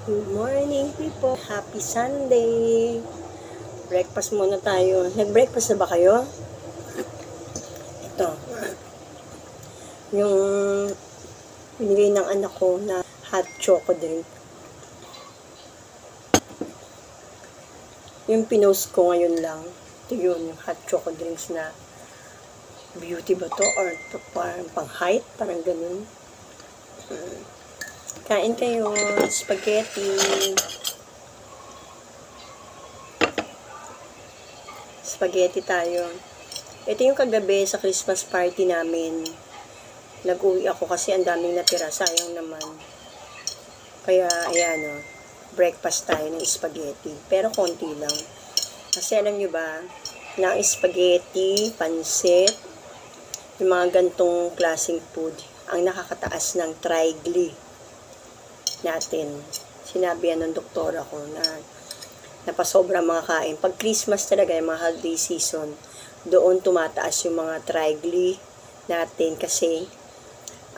Good morning people. Happy Sunday. Breakfast muna tayo. Nag-breakfast na ba kayo? Ito. Yung binigay ng anak ko na hot choco drink. Yung pinost ko ngayon lang. Ito yun, yung hot choco drinks na beauty ba to? Or to, parang pang height? Parang ganun. Kain kayo. Spaghetti. Spaghetti tayo. Ito yung kagabi sa Christmas party namin. Nag-uwi ako kasi ang daming natira. Sayang naman. Kaya, ayan o. Breakfast tayo ng spaghetti. Pero konti lang. Kasi alam nyo ba, na spaghetti, pansit, yung mga gantong klaseng food, ang nakakataas ng trigly natin. Sinabi yan ng doktora ko na napasobra mga kain. Pag Christmas talaga, yung mga holiday season, doon tumataas yung mga trigly natin kasi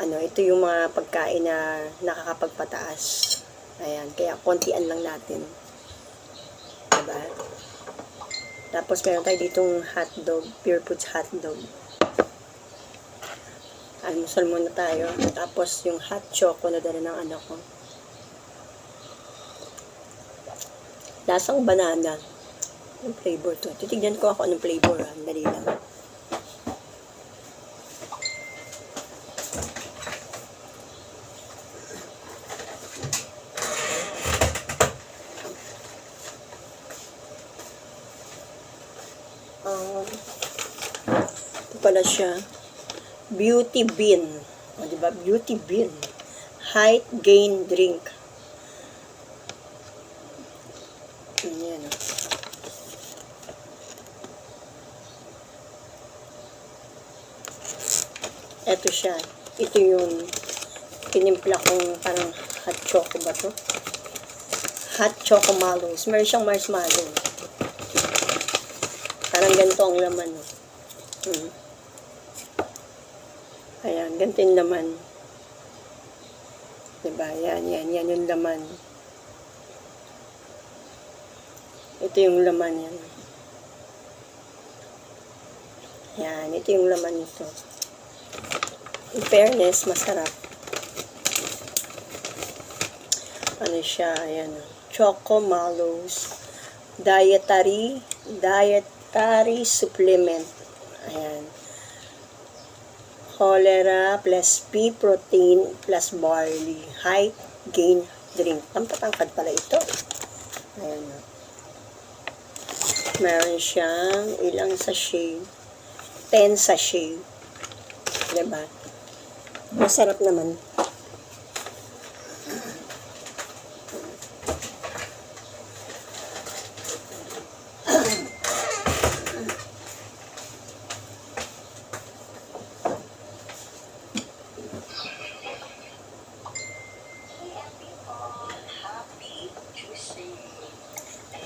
ito yung mga pagkain na nakakapagpataas. Ayan, kaya kontian lang natin. Diba? Tapos meron tayo ditong hotdog, Pure Foods hotdog. Almusal muna tayo. Tapos yung hot choco na dala ng anak ko. Lasang banana. Yung flavor to. Titignan ko ako anong flavor. Dali lang. Ito pala siya. Beauty Bean. O, diba? Beauty Bean. Height Gain Drink. Ayan. Ito siya. Ito yung pinimpla kong parang hot choco ba to? Hot choco mallows. Meron siyang marshmallow. Parang ganito ang laman. Ayan, ganito yung laman. Diba? Yan yung laman. Ito yung laman yan. Yan, ito yung laman nito. In fairness, masarap. Ano siya, ayan. Choco Mallows. Dietary supplement. Ayan. Cholera plus pea protein plus barley. Height gain drink. Pampatangkad pala ito. Ayan. Meron siyang ilang sachet. 10 sachet. Diba? Masarap naman.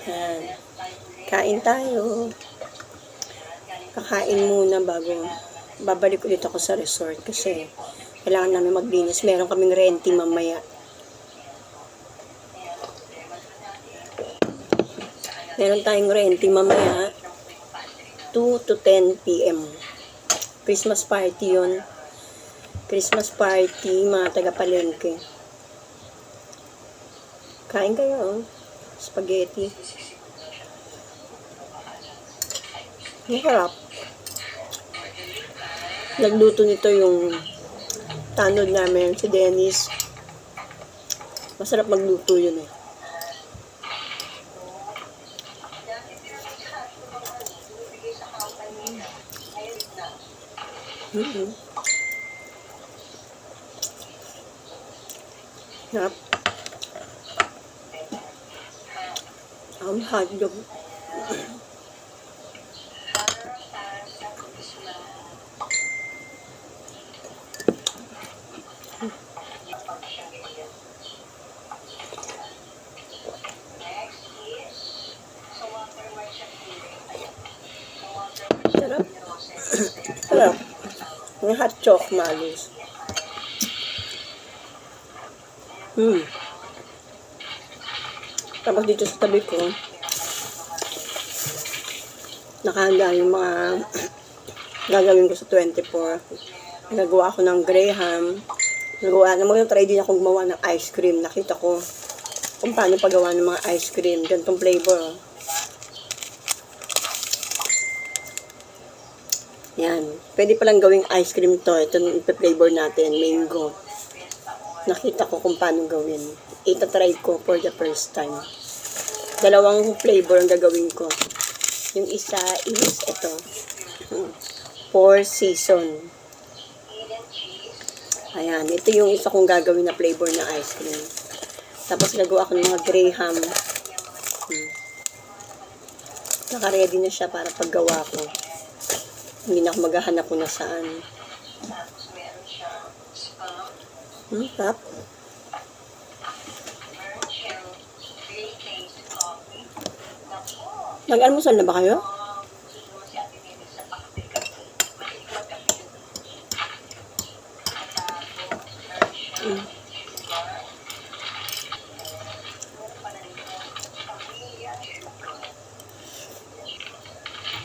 Ayan. Kain tayo. Kakain muna bago babalik ulit ako sa resort kasi kailangan namin maglinis. Meron kaming renti mamaya. Meron tayong renti mamaya 2 to 10 p.m. Christmas party yun. Christmas party, mga taga-palengke. Kain kayo, oh. Spaghetti. Masarap. Nagluto nito yung tanod namin, si Dennis. Masarap magluto yun eh. Sarap. Ang hotdog. Sarap. Sarap. Yung hot chocolate mallows. Tapos dito sa tabi ko, nakahanda yung mga gagawin ko sa 24. Nagawa ako ng Graham. Mag-try din ako gumawa ng ice cream. Nakita ko kung paano paggawa ng mga ice cream. Gantong flavor. Yan. Pwede palang gawing ice cream to. Ito yung flavor natin, mango. Nakita ko kung paano gawin. Itatry ko for the first time. Dalawang flavor ang gagawin ko. Yung isa is ito. 4 season. Ayan. Ito yung isa kong gagawin na flavor na ice cream. Tapos gagawa ko ng mga Graham. Naka-ready na siya para paggawa ko. Hindi na ako maghahanap kung nasaan. Tap. Nag-almusal na ba kayo?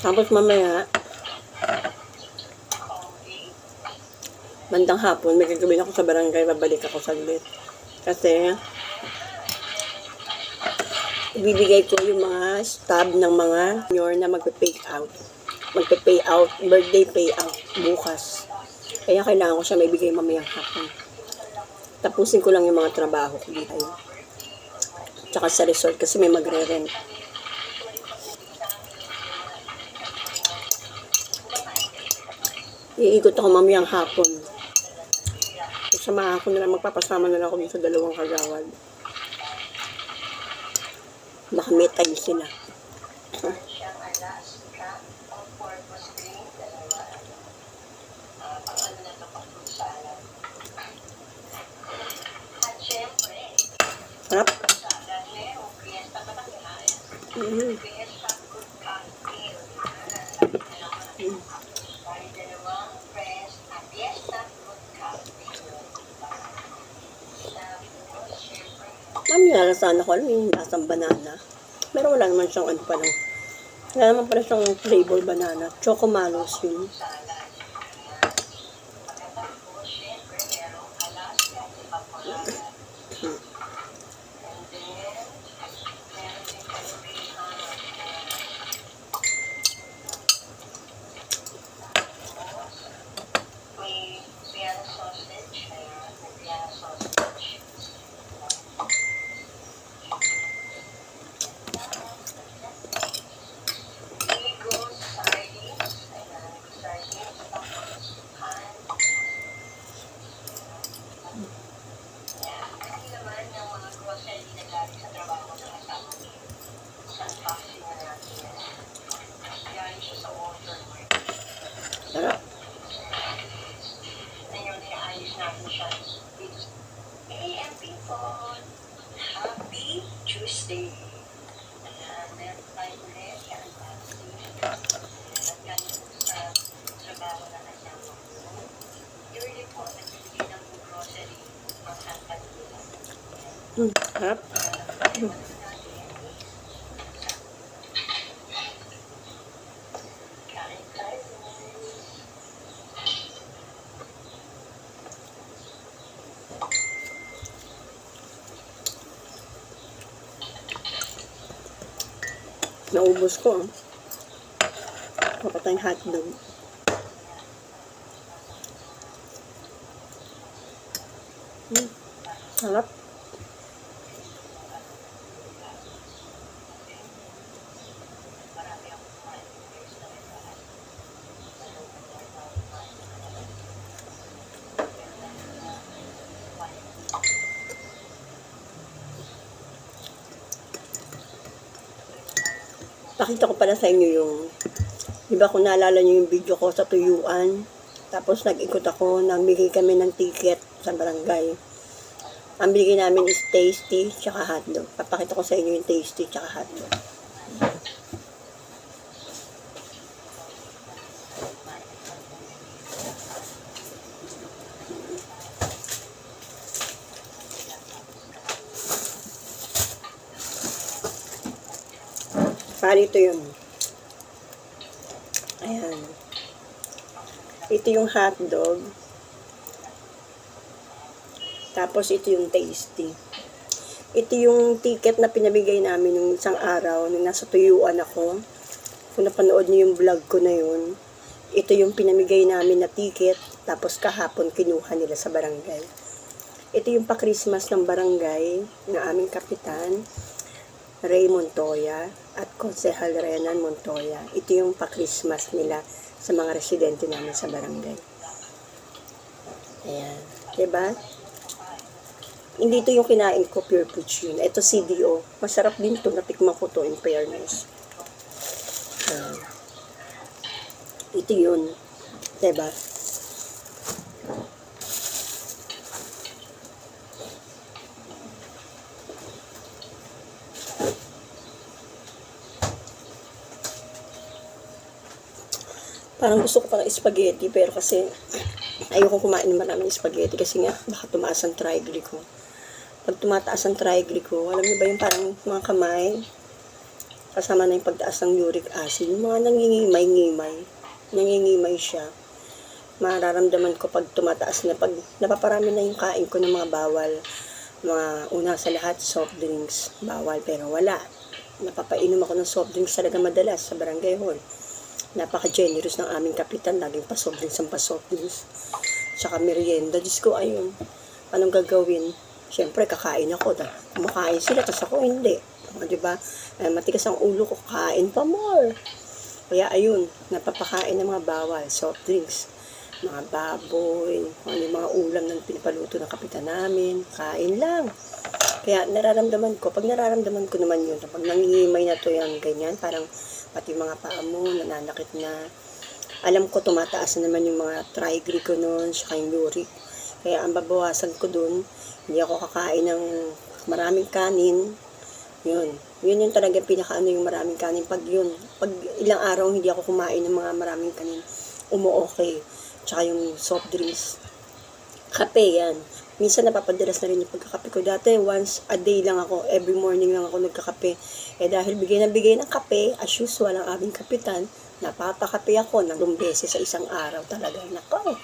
Tapos mamaya, bandang hapon, may gagawin ako sa barangay, babalik ako saglit. Kasi, ibibigay ko yung mga stub ng mga senior na magpe-pay out. Magpe-pay out, birthday pay out bukas. Kaya kailangan ko siya may bigay mamayang hapon. Tapusin ko lang yung mga trabaho ko dito. Tsaka sa resort kasi may magre-rent. Iikot ako mamayang hapon. Samahan ko na lang, magpapasama na lang ako sa dalawang kagawad. Baka may time sila. Sarap. Mami, nalasahan ako yung lasang banana. Pero wala naman siyang ano pa lang. Wala naman pala siyang flavor banana. Choco Mallows yun. Sarap. Happy Tuesday. Meron tayo ulit. At galing sa trabaho na kasama ko. Usually po, nagbibigay ng grocery ang hanggang nila. Sarap. Naubos ko. Papatay hotdog. Sarap. Pakita ko pala sa inyo yung, di ba kung naalala nyo yung video ko sa tuyuan, tapos nag-ikot ako, namigay kami ng ticket sa barangay. Ang bigay namin is tasty, tsaka hotdog. Papakita ko sa inyo yung tasty, tsaka hotdog. Bali, ito yun. Ayan. Ito yung hotdog. Tapos, ito yung tasty. Ito yung ticket na pinabigay namin nung isang araw, nung nasa tuyuan ako. Kung napanood niyo yung vlog ko na yun, ito yung pinamigay namin na ticket, tapos kahapon kinuha nila sa barangay. Ito yung pa-Christmas ng barangay ng aming kapitan, Ray Montoya, at Konsehal Renan Montoya. Ito yung pa-Christmas nila sa mga residente namin sa barangay. Ayan. Diba? Hindi ito yung kinain ko, pure peach yun. Ito CDO. Masarap din to. Natikman ko to in fairness. Ito yun. Diba? Parang gusto ko parang spaghetti, pero kasi ayoko kumain ng maraming spaghetti kasi nga baka tumaas ang triglyceride ko. Pag tumataas ang triglyceride ko, alam niyo ba yung parang mga kamay, kasama na yung pagtaas ng uric acid, yung mga nangingimay siya. Mararamdaman ko pag tumataas na, pag napaparami na yung kain ko ng mga bawal, mga una sa lahat, soft drinks, bawal, pero wala. Napapainom ako ng soft drinks talaga madalas sa barangay hall. Napaka-generous ng aming kapitan, laging pa-soft drinks ang pa-soft drinks. Tsaka merienda. Diyos ko, ayun, anong gagawin? Siyempre, kakain ako. Kumakain sila, tapos ako hindi. Diba? Matigas ang ulo ko, kain pa more. Kaya ayun, napapakain ng mga bawal, soft drinks, mga baboy, ano yung mga ulam na pinapaluto ng kapitan namin, kain lang. Kaya nararamdaman ko, pag nararamdaman ko naman yun, pag nangihimay na to yan, ganyan, parang pati mga paa mo, nananakit na. Alam ko, tumataas na naman yung mga triglyceride ko noon, saka yung uric. Kaya ang babawasan ko dun, hindi ako kakain ng maraming kanin. Yun yung talaga pinakaano yung maraming kanin. Pag ilang araw hindi ako kumain ng mga maraming kanin, umu-okay. Tsaka yung soft drinks. Kape yan. Minsan napapadalas na rin yung pagkakape ko. Dati once a day lang ako, every morning lang ako nagkakape. Dahil bigay ng kape, as usual ang aming kapitan, napapakape ako ng 2 beses sa isang araw talaga. Nako.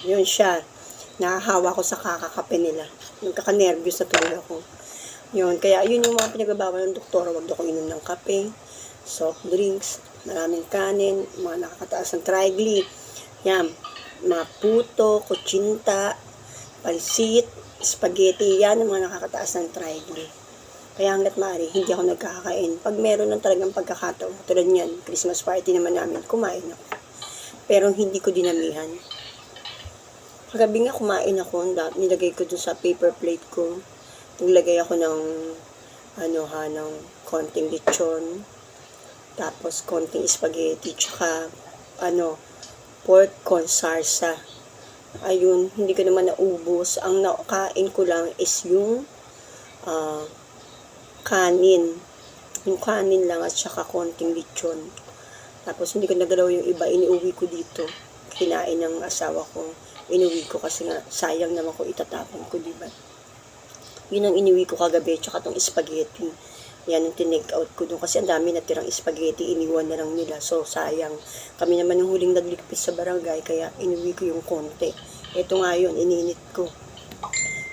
Yun siya. Nahahawa ko sa kakakape nila. Nagkaka-nervous na tuloy ako. Yun, kaya yun yung mga pinagbabawal ng doktor. Huwag daw ko inom ng kape, soft drinks, maraming kanin, mga nakakataas ng triglyceride. Yan, mga puto, kutsinta, pansit, spaghetti, yan ang mga nakakataas ng triglyceride. Kaya hanggat maaari, hindi ako nagkakain. Pag meron ng talagang pagkakataon, tulad niyan, Christmas party naman namin, kumain ako. Pero hindi ko dinamihan. Kagabi nga kumain ako, nilagay ko dun sa paper plate ko. Naglagay ako ng ng konting lechon, tapos konting spaghetti, tsaka pork con sarsa. Ayun, hindi ko naman naubos. Ang nakain ko lang is yung kanin. Yung kanin lang at tsaka konting lechon. Tapos hindi ko nagalaw yung iba, iniuwi ko dito. Kinain ng asawa ko. Inuwi ko kasi nga sayang naman ko itatapon ko, diba? Yun ang iniwi ko kagabi, tsaka tong spaghetti. Yan ang tinake out ko doon. Kasi ang dami natirang spaghetti, iniwan na lang nila. So, sayang. Kami naman yung huling nagligpit sa barangay, kaya iniwi ko yung konti. Ito nga yun, ininit ko.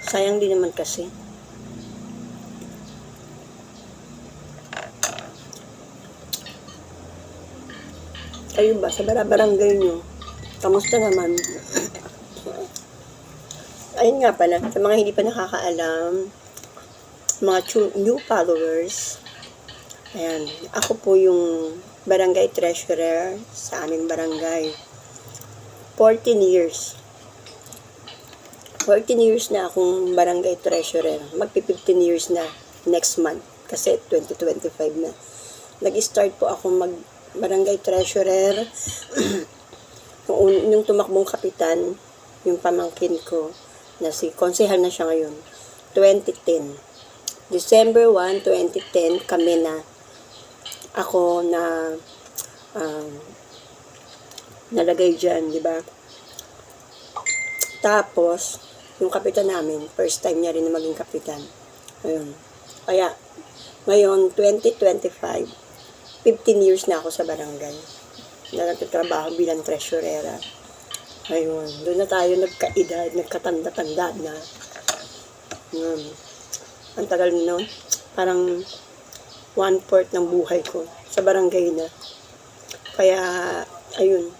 Sayang din naman kasi. Kayo ba, sa barangay nyo, kamusta naman? Ayun nga pala, sa mga hindi pa nakakaalam, mga new followers, ayan, ako po yung barangay treasurer sa aming barangay. 14 years. 14 years na akong barangay treasurer. Magpi-15 years na next month, kasi 2025 na. Nag-start po ako barangay treasurer yung tumakbong kapitan, yung pamangkin ko, na si konsehal na siya ngayon, 2010. December 1, 2010, kami na, ako na nalagay dyan, di ba? Tapos, yung kapitan namin, first time niya rin na maging kapitan. Ayun. Kaya, Ngayon, 2025, 15 years na ako sa barangay na nagtatrabaho bilang treasurera. Ngayon, doon na tayo nagkaedad, nagkatanda-tanda na. Ang tagal nun, parang 1/4 ng buhay ko sa barangay na. Kaya, ayun.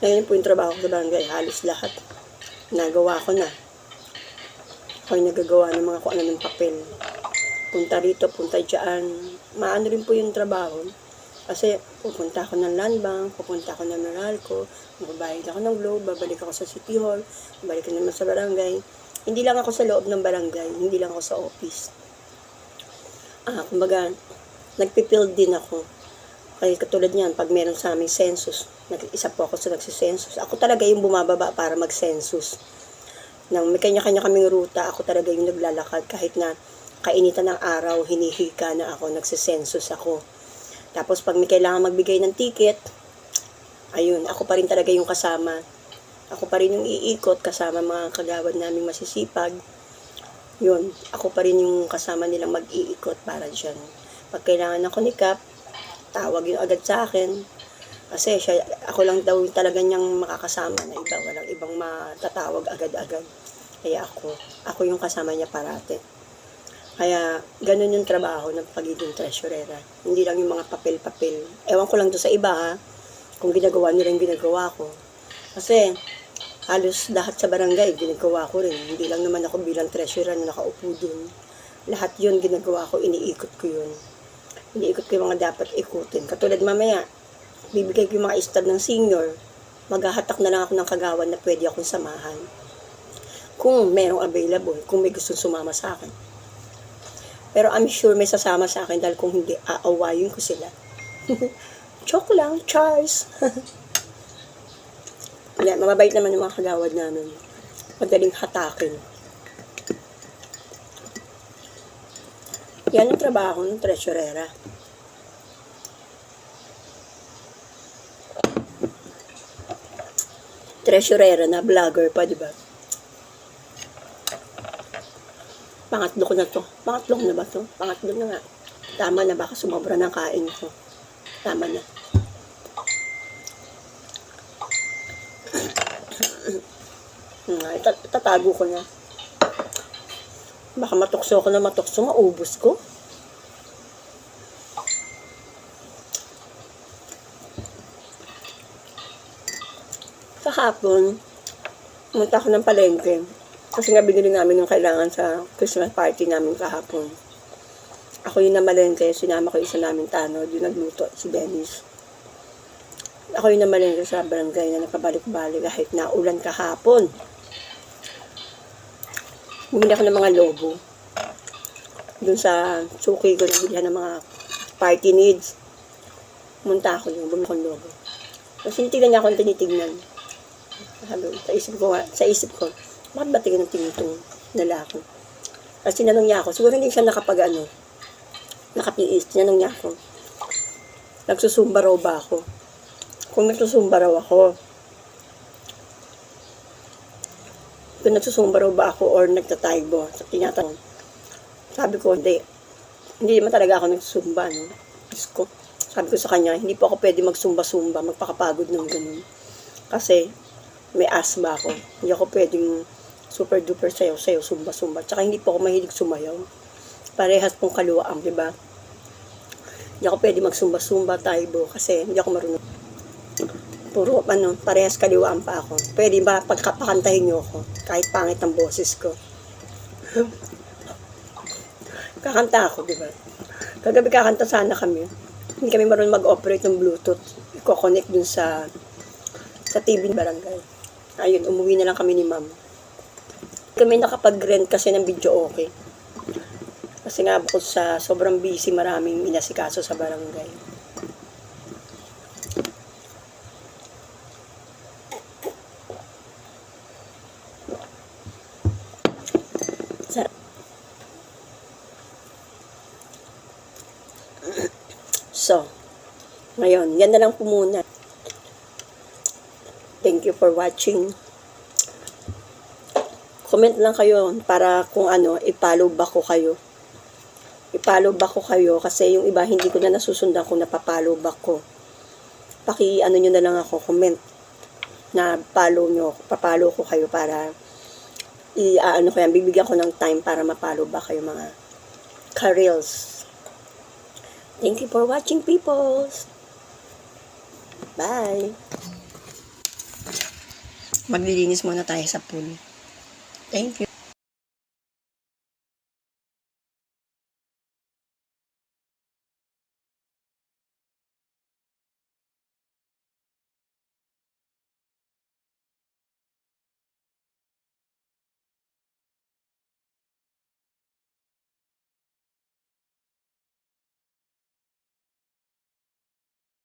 Ngayon po yung trabaho ko sa barangay, halos lahat. Nagawa ko na. Ako yung nagagawa ng mga kung ano ng papel. Punta rito, punta dyan. Maano rin po yung trabaho. Kasi pupunta ako ng Land Bank, pupunta ako ng Meralco, magbabayad ako ng Globe, babalik ako sa City Hall, babalik naman sa barangay. Hindi lang ako sa loob ng barangay, hindi lang ako sa office. Kumbaga, nagpipild din ako. Kaya katulad niyan, pag meron sa aming census, isa po ako sa nagsisensus. Ako talaga yung bumababa para mag-census. Nang may kanya-kanya kaming ruta, ako talaga yung naglalakad. Kahit na kainitan ng araw, hinihika na ako, nagsisensus ako. Tapos pag may kailangan magbigay ng ticket, ayun, ako pa rin talaga yung kasama. Ako pa rin yung iikot kasama mga kagawad naming masisipag. Yun, ako pa rin yung kasama nilang mag-iikot para dyan. Pag kailangan ako ni Kap, tawag yun agad sa akin. Kasi ako lang daw talaga niyang makakasama na iba. Walang ibang matatawag agad-agad. Kaya ako yung kasama niya parate. Kaya, ganun yung trabaho ng pagiging treasurera. Hindi lang yung mga papel-papel. Ewan ko lang doon sa iba, ha? Kung ginagawa nila yung ginagawa ko. Kasi, halos lahat sa barangay, ginagawa ko rin. Hindi lang naman ako bilang treasurer na nakaupo dun. Lahat yun ginagawa ko, iniikot ko yun. Iniikot ko yung mga dapat ikutin. Katulad mamaya, bibigay ko yung mga stab ng senior, maghahatak na lang ako ng kagawan na pwede akong samahan. Kung merong available, kung may gustong sumama sa akin. Pero I'm sure may sasama sa akin dahil kung hindi, aawayin ko sila. Joke lang, Charles. Mababait naman yung mga kagawad namin. Madaling hatakin. Yan ang trabaho ng treasurera. Treasurera na vlogger pa, di ba? Pangatlo ko na to. Pangatlo na ba to? Pangatlo na nga. Tama na, baka sumobra ng kain ko. Tama na. Itatago ko na. Baka matukso ko na matukso, maubos ko. Kahapon, pumunta ako ng palengke. Kasi nga binili namin yung kailangan sa Christmas party namin kahapon. Ako yung namalengke, sinama ko isa namin tanod, yung nagluto, si Dennis. Ako yung namalengke sa barangay na nakabalik-balik kahit na ulan kahapon. Bumili ako ng mga lobo. Doon sa suki ko, nabilihan ng mga party needs. Pumunta ako yung bumili akong lobo. Kasi tinitignan niya ako yung tinitignan. Sa isip ko, bakit ba tingin ng tingin itong lalaki? Kasi tinanong niya ako, siguro hindi siya nakapiis, tinanong niya ako, nagsusumba raw ba ako? Kung nagsusumba raw ako, kung nagsusumba raw ba ako or nagtataybo, tinatanong. Sabi ko, hindi naman talaga ako nagsusumba, no? Sabi ko sa kanya, hindi po ako pwede magsumba-sumba, magpakapagod ng ganun. Kasi, may asthma ako. Hindi ako pwedeng super duper sayaw-sayaw, sumba-sumba. Tsaka hindi po ako mahilig sumayaw. Parehas pong kaluwaang, di ba? Hindi ako pwede magsumba-sumba, taybo, kasi hindi ako marunong. Puro, parehas kaliwaan pa ako. Pwede ba pagkapakantahin niyo ako, kahit pangit ang boses ko? Kakanta ako, di ba? Kagabi kakanta sana kami. Hindi kami marunong mag-operate ng Bluetooth. Iko-connect dun sa TV ng barangay. Ayun, umuwi na lang kami ni ma'am. Kami nakapag-rent kasi ng video okay. Kasi nga bukod sa sobrang busy, maraming inasikaso sa barangay. Sarap. So, ngayon, yan na lang po muna. Thank you for watching. Comment lang kayo para kung ano, i-follow back ko kayo. I-follow back ko kayo kasi yung iba hindi ko na nasusundan kung napapollow back ko. Ano nyo na lang ako, comment na follow nyo, papollow ko kayo para ko yan, bibigyan ko ng time para ma-follow back kayo mga ka-reels. Thank you for watching, peoples. Bye. Maglilinis muna tayo sa pool. Thank you.